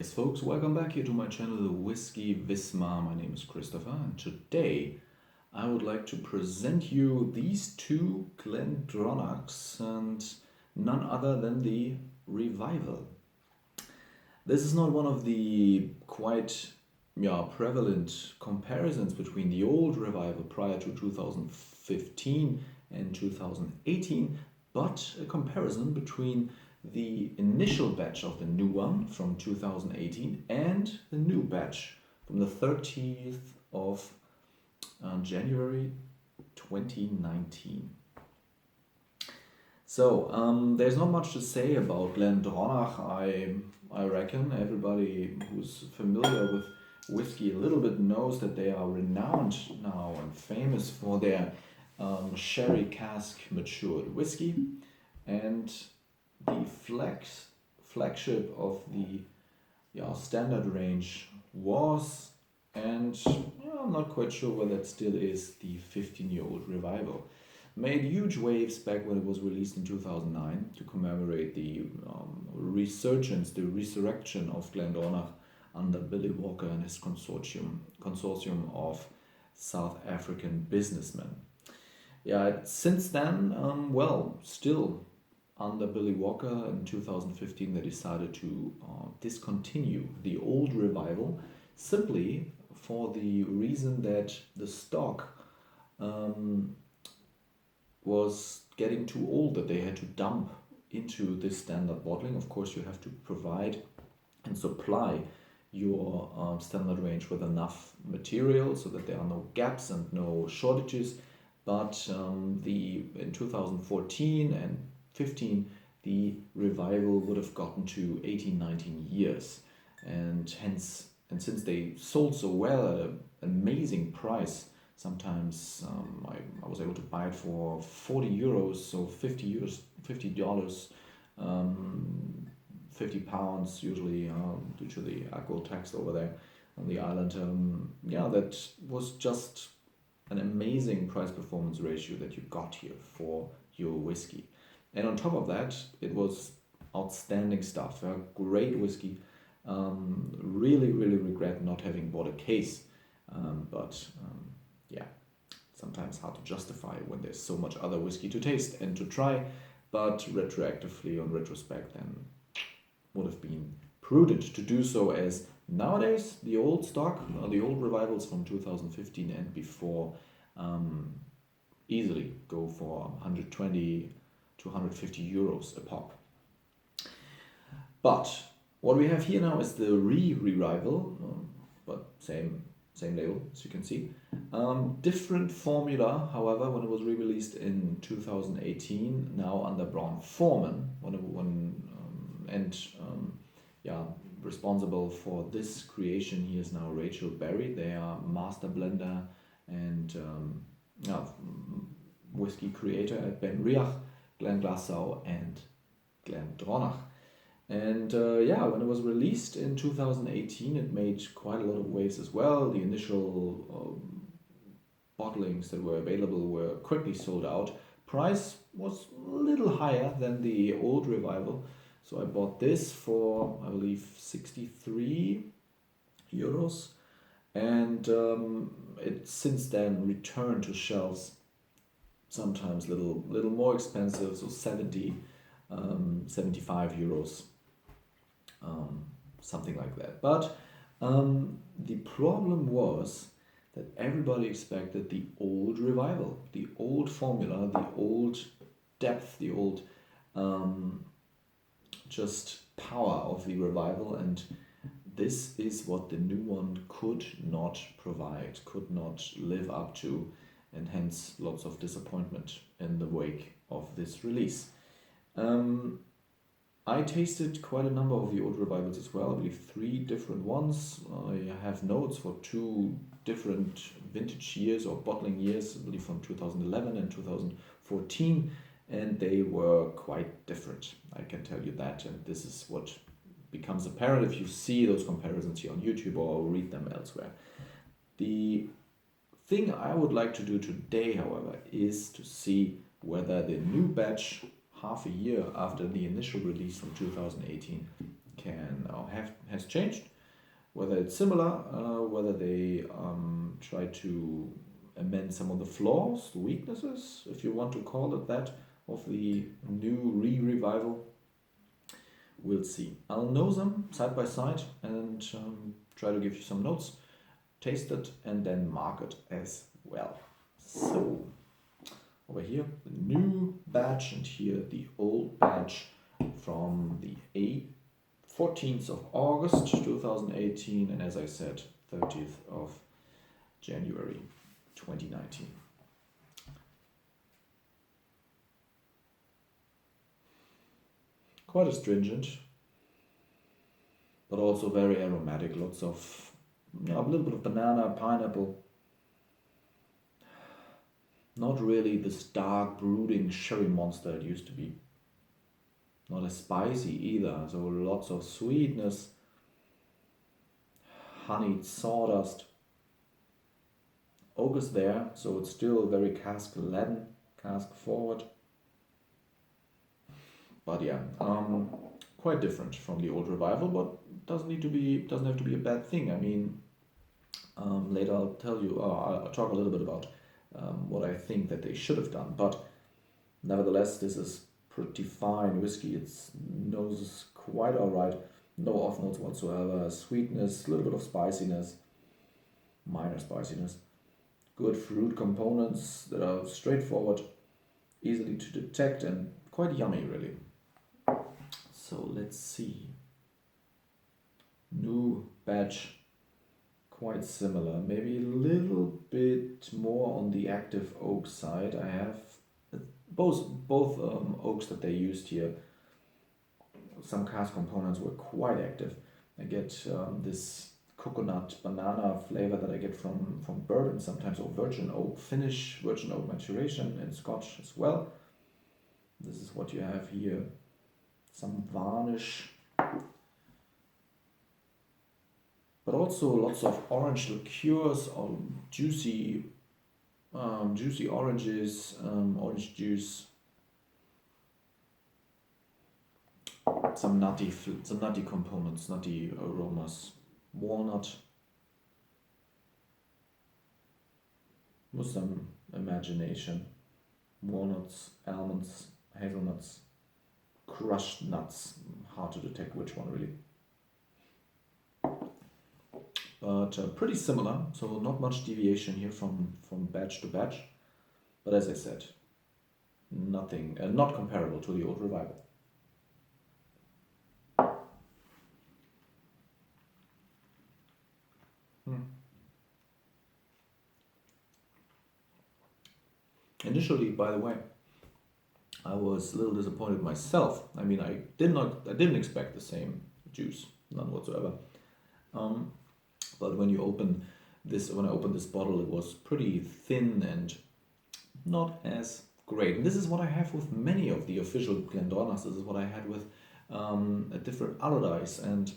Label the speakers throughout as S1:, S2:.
S1: Yes, folks, welcome back here to my channel, the Whiskey Wismar. My name is Christopher, and today I would like to present you these two Glendronachs and none other than the Revival. This is not one of the quite prevalent comparisons between the old Revival prior to 2015 and 2018, but a comparison between the initial batch of the new one from 2018 and the new batch from the 30th of January 2019. So there's not much to say about Glendronach. I reckon everybody who's familiar with whiskey a little bit knows that they are renowned now and famous for their sherry cask matured whiskey, and the flagship of the standard range was, and I'm not quite sure whether it still is, the 15-year-old Revival. Made huge waves back when it was released in 2009 to commemorate the resurgence, the resurrection of Glendronach under Billy Walker and his consortium of South African businessmen. Since then, still under Billy Walker in 2015, they decided to discontinue the old Revival simply for the reason that the stock was getting too old, that they had to dump into this standard bottling. Of course, you have to provide and supply your standard range with enough material so that there are no gaps and no shortages. But in 2014 and 15, the Revival would have gotten to 18, 19 years, and since they sold so well at an amazing price, sometimes I was able to buy it for 40 euros, so $50, 50 pounds usually, due to the alcohol tax over there on the island. That was just an amazing price performance ratio that you got here for your whiskey. And on top of that, it was outstanding stuff. Great whiskey. Really, really regret not having bought a case. Sometimes hard to justify when there's so much other whiskey to taste and to try. But retroactively, on retrospect, then would have been prudent to do so, as nowadays the old stock, the old Revivals from 2015 and before, easily go for 120 to 150 euros a pop. But what we have here now is the Revival, but same label, as you can see. Different formula, however, when it was re-released in 2018, now under Brown-Forman, responsible for this creation here is now Rachel Berry. They are master blender and whiskey creator at Ben Riach, Glenglassaugh and Glendronach. And when it was released in 2018, it made quite a lot of waves as well. The initial bottlings that were available were quickly sold out. Price was a little higher than the old Revival, so I bought this for, I believe, 63 euros, and it since then returned to shelves, sometimes little more expensive, so 70, 75 euros, something like that. But the problem was that everybody expected the old Revival, the old formula, the old depth, the old just power of the Revival, and this is what the new one could not provide, could not live up to, and hence lots of disappointment in the wake of this release. I tasted quite a number of the old Revivals as well. I believe 3 different ones. I have notes for 2 different vintage years or bottling years, I believe from 2011 and 2014, and they were quite different. I can tell you that, and this is what becomes apparent if you see those comparisons here on YouTube or read them elsewhere. The thing I would like to do today, however, is to see whether the new batch, half a year after the initial release from 2018, has changed. Whether it's similar, whether they try to amend some of the flaws, the weaknesses, if you want to call it that, of the new revival. We'll see. I'll nose them side by side and try to give you some notes, taste it, and then mark it as well. So, over here, the new batch, and here the old batch from the 14th of August 2018, and as I said, 30th of January 2019. Quite astringent, but also very aromatic. Lots of, a little bit of banana, pineapple. Not really this dark, brooding sherry monster it used to be. Not as spicy either, so lots of sweetness, honeyed sawdust. Oak is there, so it's still very cask laden, cask forward. But yeah, quite different from the old revival, but doesn't have to be a bad thing. I mean, later I'll tell you, I'll talk a little bit about what I think that they should have done. But nevertheless, this is pretty fine whiskey. Its nose is quite alright. No off notes whatsoever. Sweetness, a little bit of spiciness, minor spiciness. Good fruit components that are straightforward, easily to detect, and quite yummy, really. So let's see. New batch, quite similar. Maybe a little bit more on the active oak side. I have both oaks that they used here. Some cask components were quite active. I get this coconut banana flavor that I get from bourbon sometimes, or virgin oak finish, virgin oak maturation in Scotch as well. This is what you have here. Some varnish, but also lots of orange liqueurs, or juicy oranges, orange juice. Some nutty components, nutty aromas, walnut, with some imagination, walnuts, almonds, hazelnuts, crushed nuts, hard to detect which one really. But pretty similar, so not much deviation here from batch to batch. But as I said, nothing, not comparable to the old revival. Initially, by the way, I was a little disappointed myself. I mean, I didn't expect the same juice, none whatsoever. But when I opened this bottle, it was pretty thin and not as great. And this is what I have with many of the official Glendronachs. This is what I had with a different Allardyce and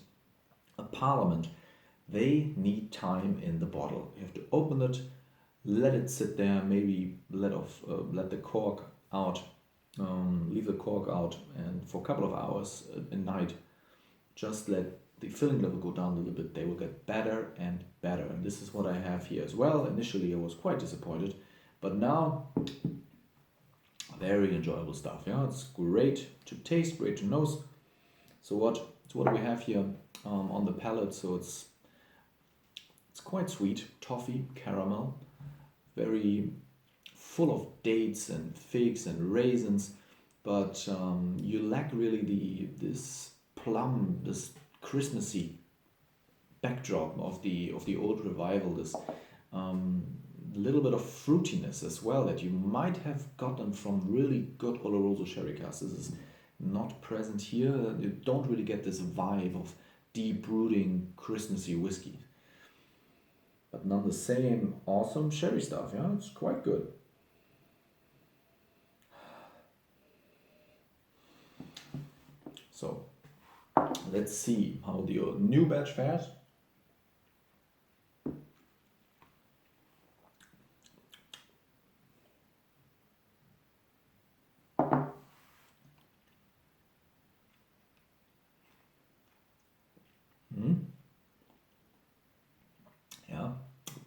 S1: a Parliament. They need time in the bottle. You have to open it, let it sit there, maybe let the cork out, leave the cork out, and for a couple of hours a night, just let the filling level go down a little bit. They will get better and better. And this is what I have here as well. Initially I was quite disappointed, but now very enjoyable stuff. Yeah, it's great to taste, great to nose. So what do we have here on the palate? So it's quite sweet, toffee, caramel, very full of dates and figs and raisins, but you lack really this plum, this Christmassy backdrop of the old revival, this little bit of fruitiness as well that you might have gotten from really good Oloroso sherry casks. This is not present here. You don't really get this vibe of deep brooding Christmassy whiskey. But none the same, awesome sherry stuff. Yeah, it's quite good. So let's see how the new batch fares.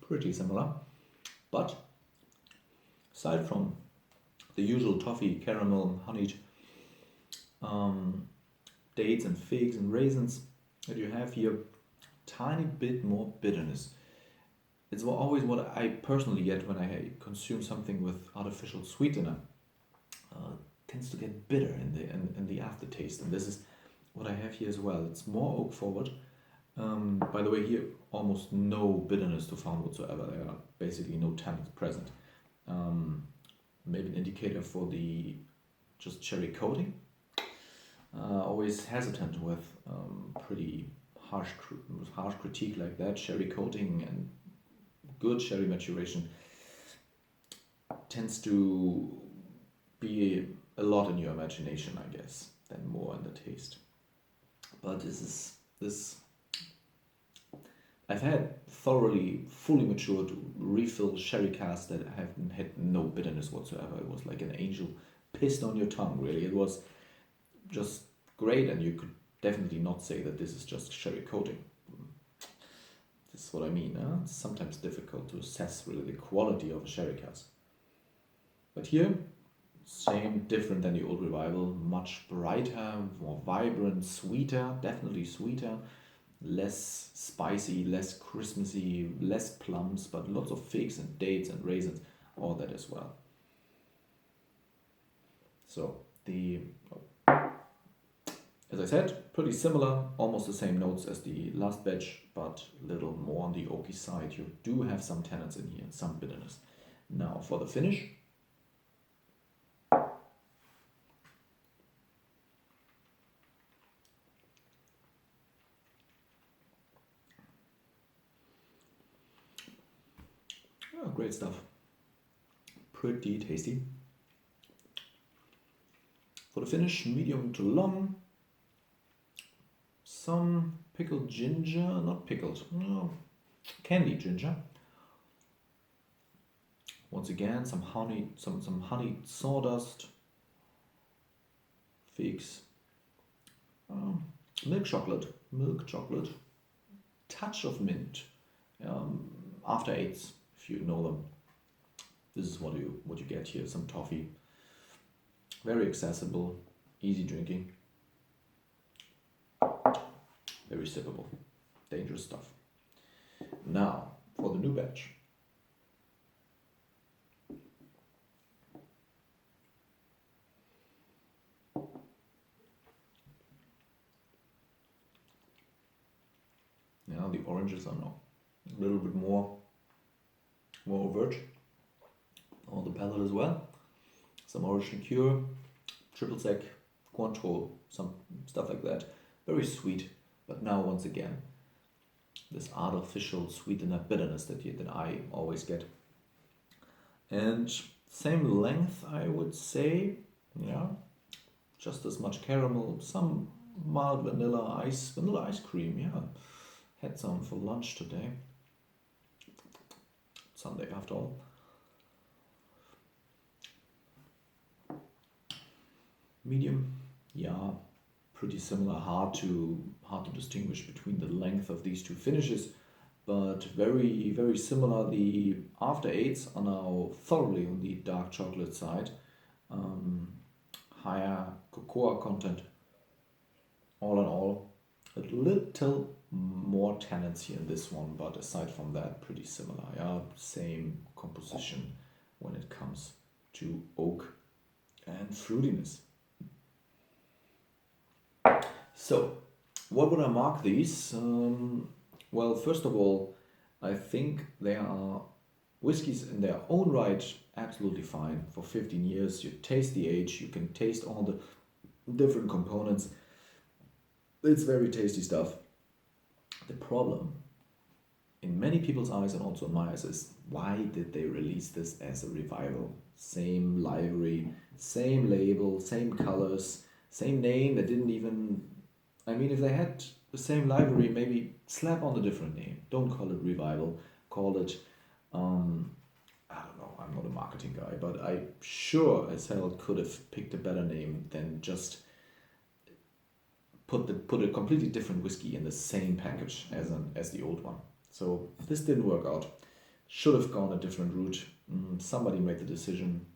S1: pretty similar. But aside from the usual toffee, caramel, honeyed dates and figs and raisins that you have here, tiny bit more bitterness. It's always what I personally get when I consume something with artificial sweetener. Tends to get bitter in the aftertaste, and this is what I have here as well. It's more oak forward. By the way, here almost no bitterness to found whatsoever. There are basically no tannins present. Maybe an indicator for the just cherry coating. Always hesitant with pretty harsh critique like that. Cherry coating and good sherry maturation tends to be a lot in your imagination, I guess, than more in the taste. But this I've had thoroughly, fully matured refill sherry casks that have had no bitterness whatsoever. It was like an angel pissed on your tongue, really. It was just great, and you could definitely not say that this is just sherry coating. This is what I mean. It's sometimes difficult to assess really the quality of a sherry cask. But here, same, different than the old revival, much brighter, more vibrant, sweeter, definitely sweeter, less spicy, less Christmassy, less plums, but lots of figs and dates and raisins, all that as well. So as I said, pretty similar, almost the same notes as the last batch, but a little more on the oaky side. You do have some tannins in here and some bitterness. Now for the finish. Oh, great stuff. Pretty tasty. For the finish, medium to long. Some pickled ginger, not pickled, no, candied ginger. Once again, some honey, some honeyed sawdust, figs, milk chocolate, touch of mint, after eights, if you know them. This is what you get here. Some toffee, very accessible, easy drinking. Very sippable, dangerous stuff. Now for the new batch. Now the oranges are now a little bit more overt on the palate as well. Some orange liqueur, triple sec, Cointreau, some stuff like that. Very sweet. But now once again, this artificial sweetener bitterness that I always get. And same length, I would say, yeah, just as much caramel, some mild vanilla ice cream, yeah. Had some for lunch today. Sunday after all. Medium, yeah. Pretty similar, hard to distinguish between the length of these two finishes, but very, very similar. The after eights are now thoroughly on the dark chocolate side, higher cocoa content. All in all, a little more tannins here in this one, but aside from that, pretty similar. Yeah, same composition when it comes to oak and fruitiness. So, what would I mark these? Well, first of all, I think they are whiskeys in their own right, absolutely fine. For 15 years, you taste the age, you can taste all the different components. It's very tasty stuff. The problem, in many people's eyes and also in my eyes, is why did they release this as a revival? Same livery, same label, same colors, same name that didn't even... I mean, if they had the same library, maybe slap on a different name. Don't call it revival. Call it, I don't know, I'm not a marketing guy, but I sure as hell could have picked a better name than just put a completely different whiskey in the same package as the old one. So this didn't work out. should have gone a different route. Somebody made the decision,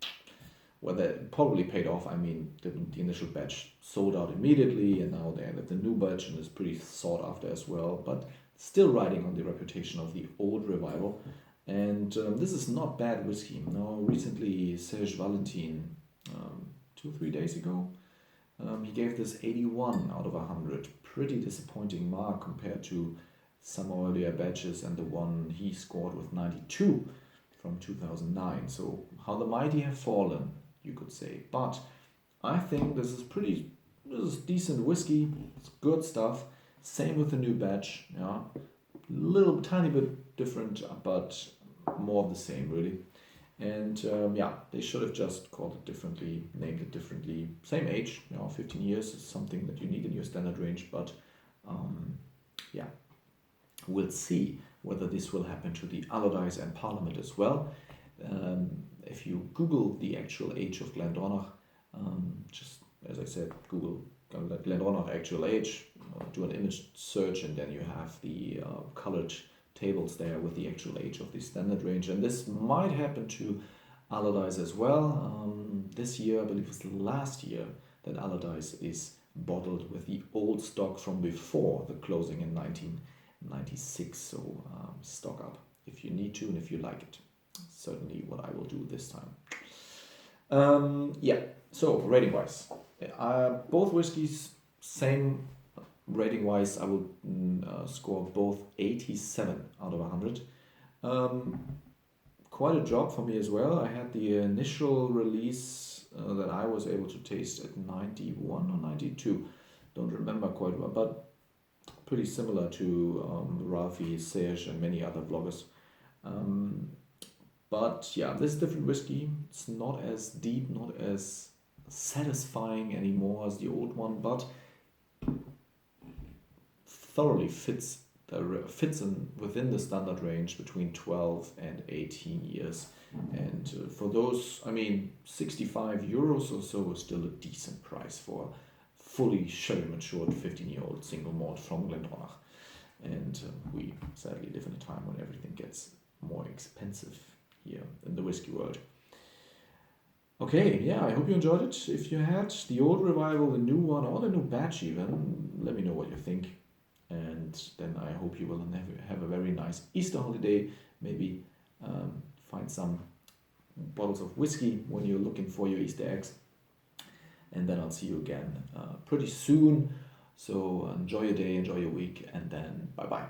S1: well, that probably paid off. I mean, the initial batch sold out immediately, and now they added the new batch, and it's pretty sought after as well, but still riding on the reputation of the old revival. And this is not bad whiskey. No, recently Serge Valentin, 2-3 days ago, he gave this 81 out of 100. Pretty disappointing mark compared to some earlier batches and the one he scored with 92 from 2009. So how the mighty have fallen, you could say. But I think this is decent whiskey. It's good stuff. Same with the new batch. Yeah, little tiny bit different, but more of the same really. And yeah, they should have just called it differently, named it differently. Same age, 15 years is something that you need in your standard range. But yeah, we'll see whether this will happen to the Allardyce and Parliament as well. If you Google the actual age of Glendronach, just as I said, Google Glendronach actual age, do an image search, and then you have the colored tables there with the actual age of the standard range. And this might happen to Allardyce as well. This year, I believe it was last year, that Allardyce is bottled with the old stock from before the closing in 1996. So stock up if you need to and if you like it. Certainly what I will do this time. Yeah, so rating wise, both whiskies, same rating wise. I will score both 87 out of 100. Quite a drop for me as well. I had the initial release that I was able to taste at 91 or 92. Don't remember quite well, but pretty similar to Ralphie, Serge, and many other vloggers. But yeah, this different whiskey. It's not as deep, not as satisfying anymore as the old one, but thoroughly fits in within the standard range between 12 and 18 years. And for those, I mean, 65 euros or so is still a decent price for fully sherry matured 15-year-old single malt from Glendronach. And we sadly live in a time when everything gets more expensive here in the whiskey world. Okay, yeah, I hope you enjoyed it. If you had the old revival, the new one, or the new batch even, let me know what you think. And then I hope you will have a very nice Easter holiday. Maybe find some bottles of whiskey when you're looking for your Easter eggs. And then I'll see you again pretty soon. So enjoy your day, enjoy your week, and then bye-bye.